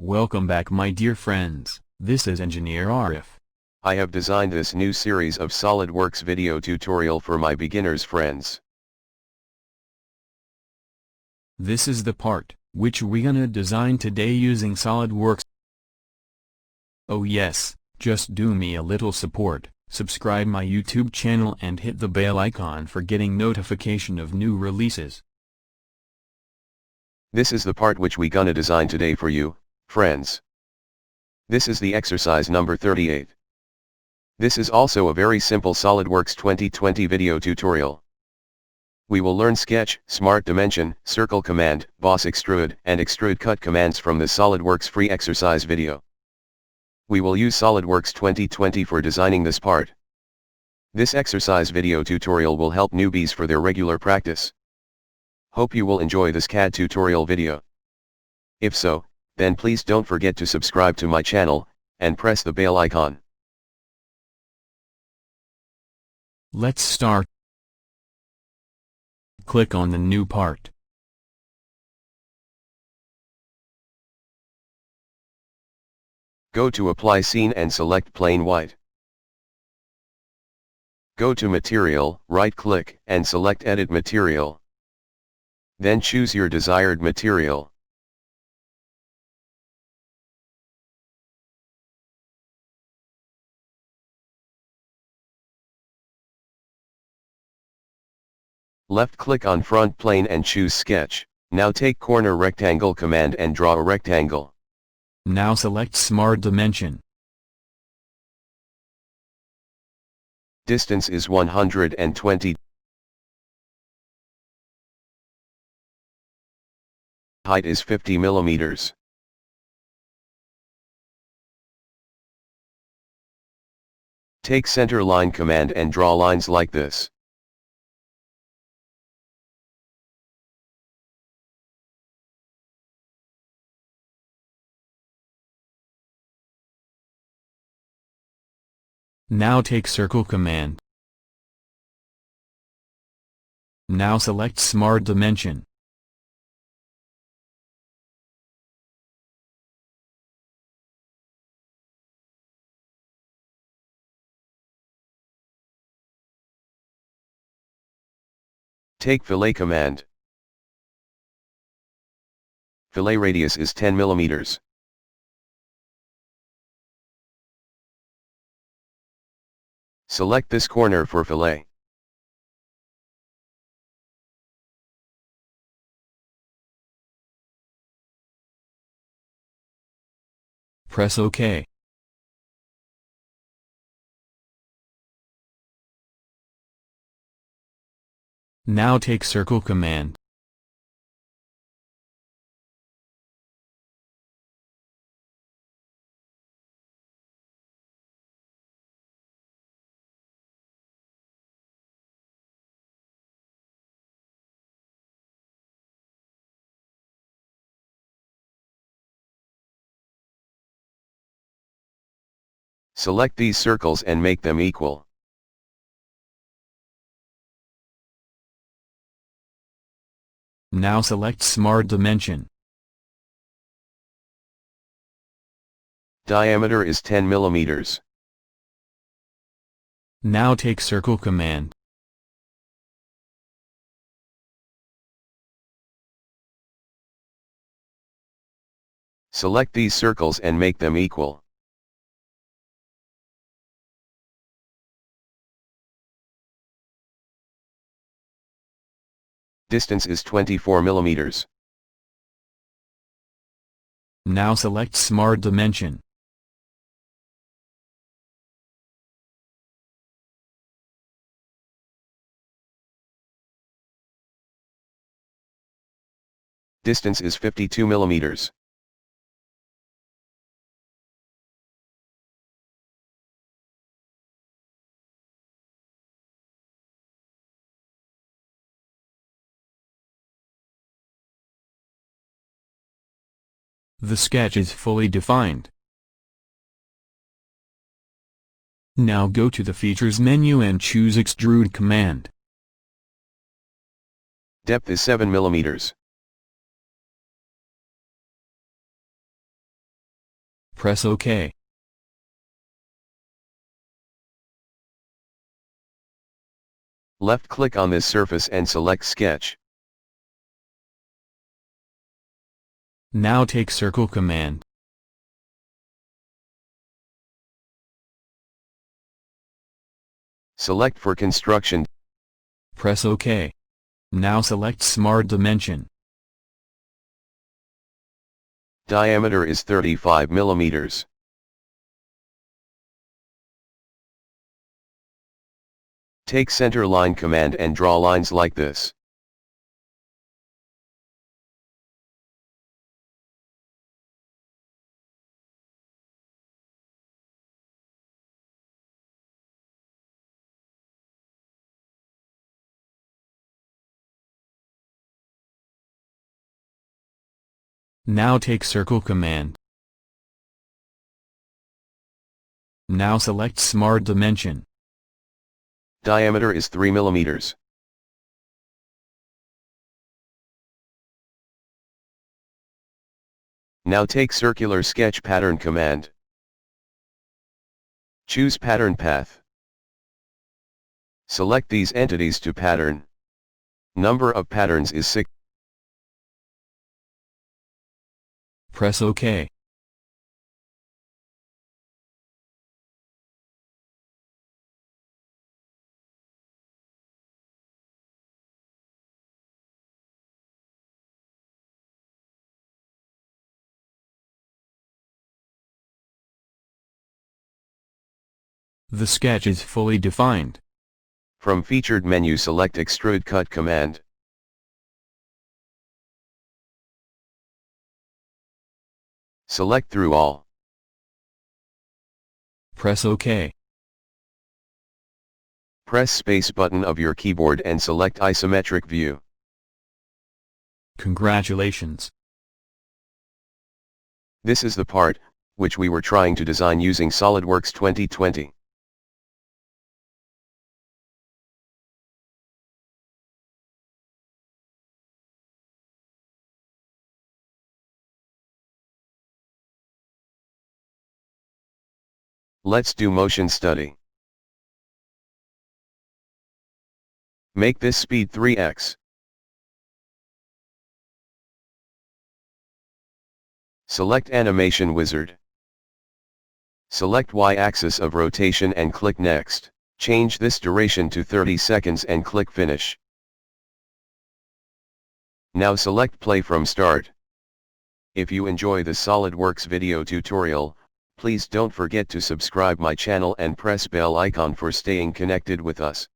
Welcome back my dear friends, this is Engineer Arif. I have designed this new series of SolidWorks video tutorial for my beginners friends. This is the part, which we gonna design today using SolidWorks. Oh yes, just do me a little support, subscribe my YouTube channel and hit the bell icon for getting notification of new releases. This is the part which we gonna design today for you, friends. This is the exercise number 38. This is also a very simple SolidWorks 2020 video tutorial. We will learn sketch, smart dimension, circle command, boss extrude, and extrude cut commands from the SolidWorks free exercise video. We will use SolidWorks 2020 for designing this part. This exercise video tutorial will help newbies for their regular practice. Hope you will enjoy this CAD tutorial video. If so, then please don't forget to subscribe to my channel, and press the bell icon. Let's start. Click on the new part. Go to Apply Scene and select Plain White. Go to Material, right-click, and select Edit Material. Then choose your desired material. Left-click on front plane and choose Sketch. Now take corner rectangle command and draw a rectangle. Now select Smart Dimension. Distance is 120. Height is 50 millimeters. Take center line command and draw lines like this. Now take circle command. Now select Smart Dimension. Take fillet command. Fillet radius is 10 millimeters. Select this corner for fillet. Press OK. Now take circle command. Select these circles and make them equal. Now select Smart Dimension. Diameter is 10 millimeters. Now take circle command. Select these circles and make them equal. Distance is 24 millimeters. Now select Smart Dimension. Distance is 52 millimeters. The sketch is fully defined. Now go to the Features menu and choose Extrude command. Depth is 7 millimeters. Press OK. Left-click on this surface and select Sketch. Now take Circle command. Select for construction. Press OK. Now select Smart Dimension. Diameter is 35 mm. Take Center Line command and draw lines like this. Now take Circle command. Now select Smart Dimension. Diameter is 3 mm. Now take Circular Sketch Pattern command. Choose Pattern Path. Select these entities to pattern. Number of patterns is 6. Press OK. The sketch is fully defined. From featured menu select Extrude Cut command. Select through all. Press OK. Press space button of your keyboard and select isometric view. Congratulations! This is the part, which we were trying to design using SolidWorks 2020. Let's do motion study. Make this speed 3x. Select Animation Wizard. Select Y-axis of rotation and click Next. Change this duration to 30 seconds and click Finish. Now select Play from Start. If you enjoy the SolidWorks video tutorial, please don't forget to subscribe my channel and press bell icon for staying connected with us.